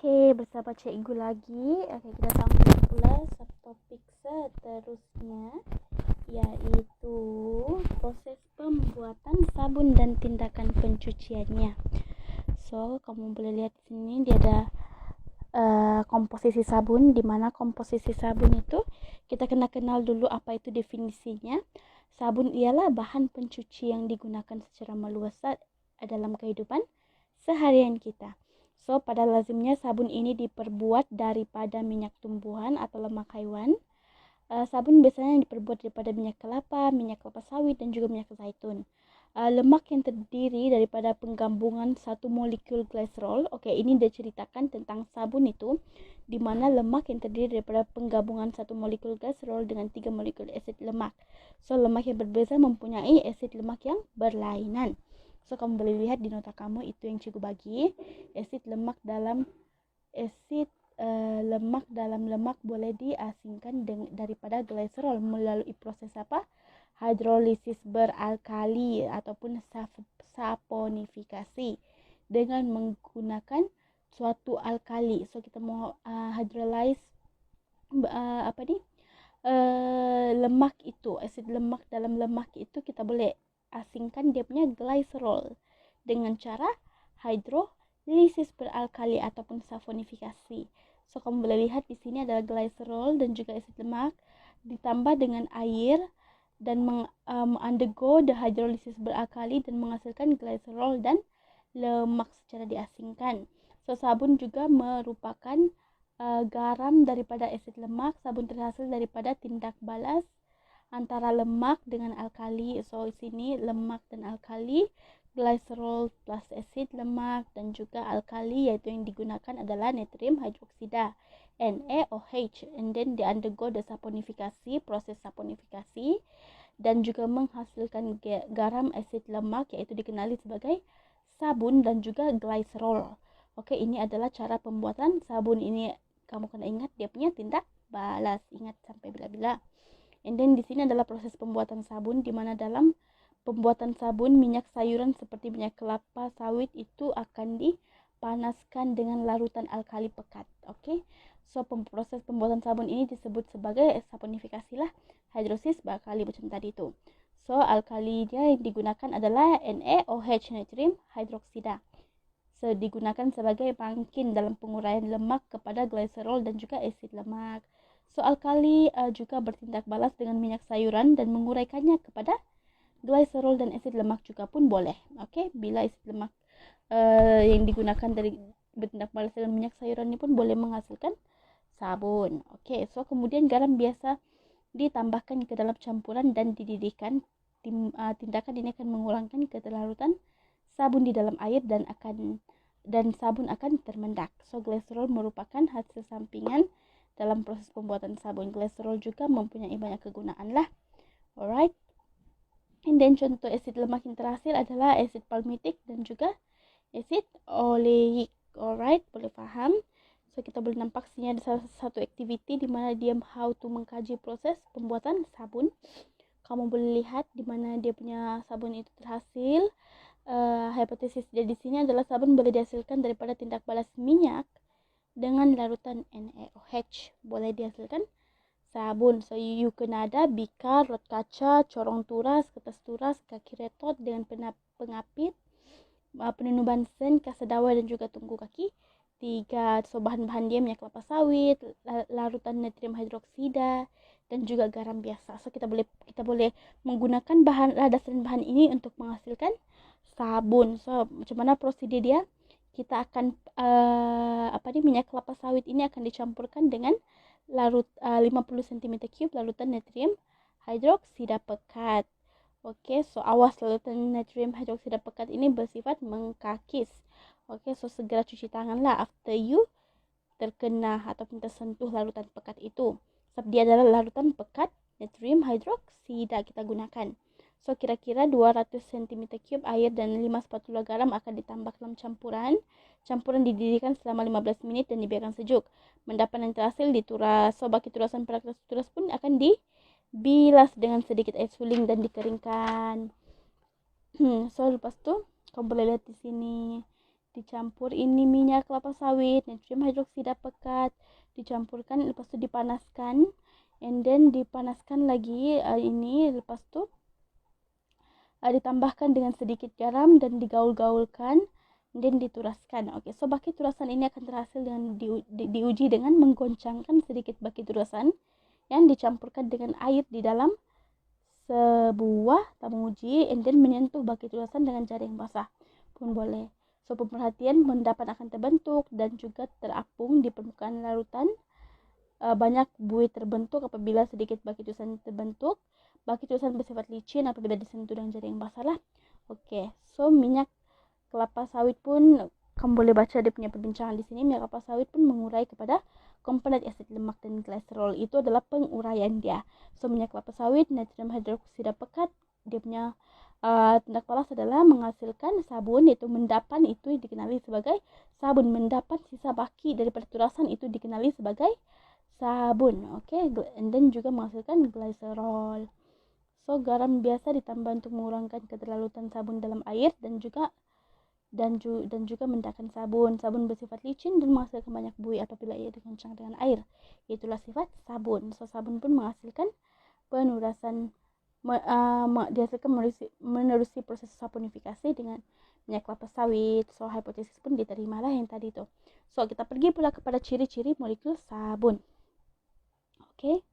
Oke, bersama cikgu lagi. Oke, kita sambung pula subtopik seterusnya, yaitu proses pembuatan sabun dan tindakan pencuciannya. So, kamu boleh lihat di sini dia ada komposisi sabun, di mana komposisi sabun itu kita kena kenal dulu apa itu definisinya. Sabun ialah bahan pencuci yang digunakan secara meluas dalam kehidupan seharian kita. So, pada lazimnya sabun ini diperbuat daripada minyak tumbuhan atau lemak haiwan. Sabun biasanya diperbuat daripada minyak kelapa sawit, dan juga minyak zaitun. Lemak yang terdiri daripada penggabungan satu molekul glycerol. Oke, ini dia ceritakan tentang sabun itu, di mana lemak yang terdiri daripada penggabungan satu molekul glycerol dengan 3 molekul asid lemak. So, lemak yang berbeza mempunyai asid lemak yang berlainan. So, kamu boleh lihat di nota kamu itu yang cikgu bagi. Asid lemak dalam lemak boleh diasingkan daripada glycerol melalui proses apa? Hidrolisis beralkali ataupun saponifikasi dengan menggunakan suatu alkali. So, kita mau hydrolyze lemak itu, asid lemak dalam lemak itu kita boleh asingkan dia punya glycerol dengan cara hidrolisis beralkali ataupun saponifikasi. So, kamu boleh lihat di sini adalah glycerol dan juga asid lemak ditambah dengan air dan undergo the hydrolysis beralkali dan menghasilkan glycerol dan lemak secara diasingkan. So, sabun juga merupakan garam daripada asid lemak. Sabun terhasil daripada tindak balas antara lemak dengan alkali. So, di sini lemak dan alkali, glycerol plus asid lemak dan juga alkali, yaitu yang digunakan adalah natrium hidroksida, NaOH, and then they undergo the saponifikasi, proses saponifikasi, dan juga menghasilkan garam asid lemak, yaitu dikenali sebagai sabun dan juga glycerol. Oke, ini adalah cara pembuatan sabun ini. Kamu kena ingat dia punya tindak balas, ingat sampai bila-bila. And then di sini adalah proses pembuatan sabun, di mana dalam pembuatan sabun minyak sayuran seperti minyak kelapa sawit itu akan dipanaskan dengan larutan alkali pekat. Oke. So, proses pembuatan sabun ini disebut sebagai saponifikasi lah, hidrosis beralkali macam tadi itu. So, alkalinya yang digunakan adalah NaOH, natrium hidroksida. So, digunakan sebagai pangkin dalam penguraian lemak kepada glycerol dan juga asid lemak. So, alkali juga bertindak balas dengan minyak sayuran dan menguraikannya kepada glycerol dan asid lemak juga pun boleh. Oke, bila asid lemak yang digunakan dari bertindak balas dengan minyak sayuran ini pun boleh menghasilkan sabun. Oke, so kemudian garam biasa ditambahkan ke dalam campuran dan dididihkan. Tindakan ini akan mengurangkan keterlarutan sabun di dalam air dan sabun akan termendak. So, glycerol merupakan hasil sampingan dalam proses pembuatan sabun. Glycerol juga mempunyai banyak kegunaan lah. Alright. And then contoh asid lemak yang terhasil adalah asid palmitik dan juga asid oleik. Alright, boleh faham? So, kita boleh nampak sini ada salah satu aktiviti di mana dia how to mengkaji proses pembuatan sabun. Kamu boleh lihat di mana dia punya sabun itu terhasil. Hipotesis dia di sini adalah sabun boleh dihasilkan daripada tindak balas minyak dengan larutan NaOH. Boleh dihasilkan sabun. So, you kena ada bikar, rot kaca, corong turas, kertas turas, kaki retot dengan pengapit, penunuh bansen, kasa dawai dan juga tungku kaki 3. So, bahan-bahan dia minyak kelapa sawit, larutan natrium hidroksida dan juga garam biasa. So, kita boleh menggunakan dasar bahan ini untuk menghasilkan sabun. So, macam mana prosedur dia? Kita akan minyak kelapa sawit ini akan dicampurkan dengan larut 50 cm3 larutan natrium hidroksida pekat. Oke, so awas larutan natrium hidroksida pekat ini bersifat mengkakis. Oke, so segera cuci tangan lah after you terkena ataupun tersentuh larutan pekat itu. Sebab dia adalah larutan pekat natrium hidroksida kita gunakan. So, kira-kira 200 cm3 air dan 5 spatula garam akan ditambah dalam campuran. Campuran dididihkan selama 15 menit dan dibiarkan sejuk. Mendapat yang terhasil dituras. So, baki turasan pada kertas turas pun akan dibilas dengan sedikit air suling dan dikeringkan. So, lepas tu kamu boleh lihat di sini dicampur ini minyak kelapa sawit, natrium hidroksida pekat, dicampurkan, lepas itu dipanaskan, and then dipanaskan lagi ini, lepas itu ditambahkan dengan sedikit garam dan digaul-gaulkan dan dituraskan. Oke, so baki turasan ini akan terhasil dengan diuji dengan menggoncangkan sedikit baki turasan yang dicampurkan dengan air di dalam sebuah tabung uji, and then menyentuh baki turasan dengan jari yang basah pun boleh. So pemerhatian, endapan akan terbentuk dan juga terapung di permukaan larutan. Banyak buih terbentuk apabila sedikit baki turasan terbentuk. Baki turasan bersifat licin apabila disentuh dengan jari yang basah lah. Oke, so minyak kelapa sawit pun kamu boleh baca dia punya perbincangan di sini. Minyak kelapa sawit pun mengurai kepada komponen asid lemak dan kolesterol. Itu adalah penguraian dia. So minyak kelapa sawit, natrium hidroksida pekat, dia punya tindak balas adalah menghasilkan sabun, yaitu mendapan, itu dikenali sebagai sabun. Mendapan sisa baki daripada turasan itu dikenali sebagai sabun. Oke, and then juga menghasilkan glycerol. So garam biasa ditambah untuk mengurangkan keterlalutan sabun dalam air dan juga mendapatkan sabun. Sabun bersifat licin dan menghasilkan banyak buih apabila ia digoncang dengan air. Itulah sifat sabun. So sabun pun menghasilkan penurasan, dihasilkan menerusi proses saponifikasi dengan minyak kelapa sawit. So hipotesis pun diterimalah yang tadi itu. So kita pergi pula kepada ciri-ciri molekul sabun. Oke.